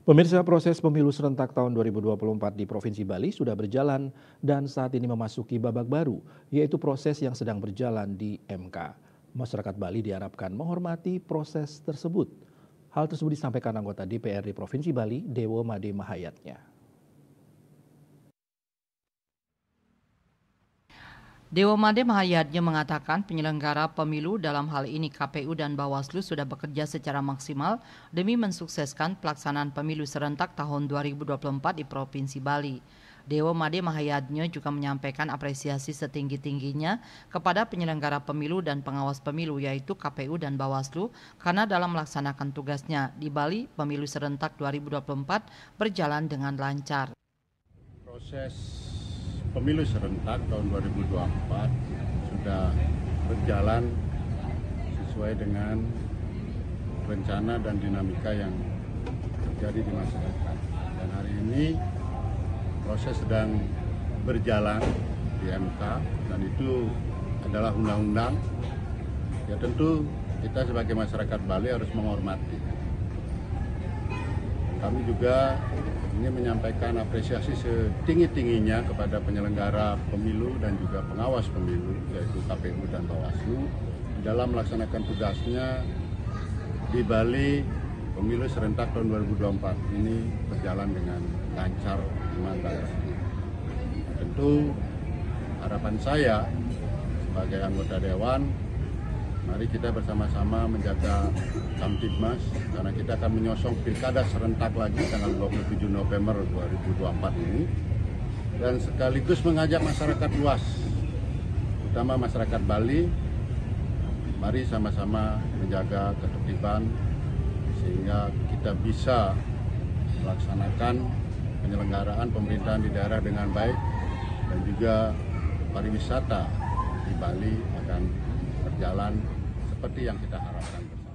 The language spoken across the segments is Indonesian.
Pemirsa, proses pemilu serentak tahun 2024 di Provinsi Bali sudah berjalan dan saat ini memasuki babak baru, yaitu proses yang sedang berjalan di MK. Masyarakat Bali diharapkan menghormati proses tersebut. Hal tersebut disampaikan anggota DPRD Provinsi Bali, Dewo Made Mahayatnya. Dewo Made Mahayatnya mengatakan penyelenggara pemilu dalam hal ini KPU dan Bawaslu sudah bekerja secara maksimal demi mensukseskan pelaksanaan pemilu serentak tahun 2024 di Provinsi Bali. Dewo Made Mahayatnya juga menyampaikan apresiasi setinggi-tingginya kepada penyelenggara pemilu dan pengawas pemilu yaitu KPU dan Bawaslu karena dalam melaksanakan tugasnya di Bali, pemilu serentak 2024 berjalan dengan lancar. Proses pemilu serentak tahun 2024 sudah berjalan sesuai dengan rencana dan dinamika yang terjadi di masyarakat. Dan hari ini proses sedang berjalan di MK dan itu adalah undang-undang. Ya tentu kita sebagai masyarakat Bali harus menghormati. Kami juga ingin menyampaikan apresiasi setinggi-tingginya kepada penyelenggara pemilu dan juga pengawas pemilu, yaitu KPU dan Bawaslu, dalam melaksanakan tugasnya di Bali. Pemilu serentak tahun 2024 ini berjalan dengan lancar, aman, dan tertib. Tentu harapan saya sebagai anggota Dewan, mari kita bersama-sama menjaga Kamtibmas karena kita akan menyosong pilkada serentak lagi tanggal 27 November 2024 ini, dan sekaligus mengajak masyarakat luas, terutama masyarakat Bali, mari sama-sama menjaga ketertiban sehingga kita bisa melaksanakan penyelenggaraan pemerintahan di daerah dengan baik dan juga pariwisata di Bali akan berjalan seperti yang kita harapkan bersama.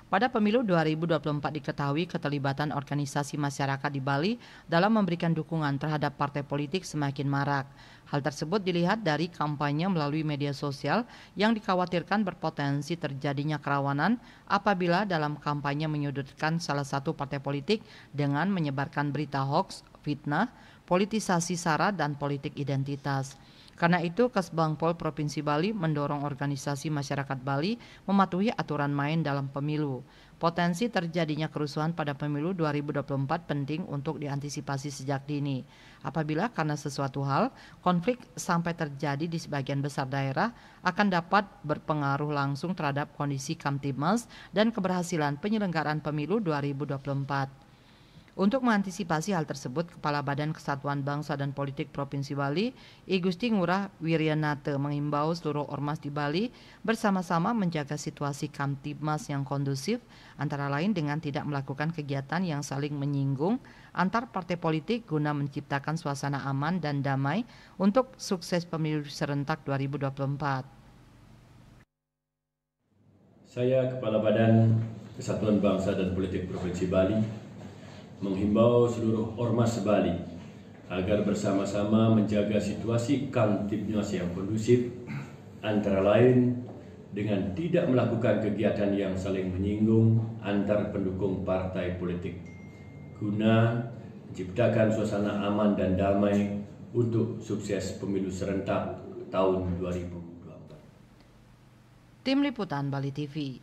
Pada pemilu 2024 diketahui keterlibatan organisasi masyarakat di Bali dalam memberikan dukungan terhadap partai politik semakin marak. Hal tersebut dilihat dari kampanye melalui media sosial yang dikhawatirkan berpotensi terjadinya kerawanan apabila dalam kampanye menyudutkan salah satu partai politik dengan menyebarkan berita hoaks, fitnah, politisasi SARA, dan politik identitas. Karena itu, Kesbangpol Provinsi Bali mendorong organisasi masyarakat Bali mematuhi aturan main dalam pemilu. Potensi terjadinya kerusuhan pada pemilu 2024 penting untuk diantisipasi sejak dini. Apabila karena sesuatu hal, konflik sampai terjadi di sebagian besar daerah akan dapat berpengaruh langsung terhadap kondisi Kamtibmas dan keberhasilan penyelenggaraan pemilu 2024. Untuk mengantisipasi hal tersebut, Kepala Badan Kesatuan Bangsa dan Politik Provinsi Bali, I Gusti Ngurah Wiryanate, mengimbau seluruh ormas di Bali bersama-sama menjaga situasi Kamtibmas yang kondusif, antara lain dengan tidak melakukan kegiatan yang saling menyinggung antar partai politik guna menciptakan suasana aman dan damai untuk sukses pemilu serentak 2024. Saya, Kepala Badan Kesatuan Bangsa dan Politik Provinsi Bali, menghimbau seluruh ormas Bali agar bersama-sama menjaga situasi Kamtibmas yang kondusif, antara lain dengan tidak melakukan kegiatan yang saling menyinggung antar pendukung partai politik, guna menciptakan suasana aman dan damai untuk sukses pemilu serentak tahun 2024. Tim Liputan Bali TV.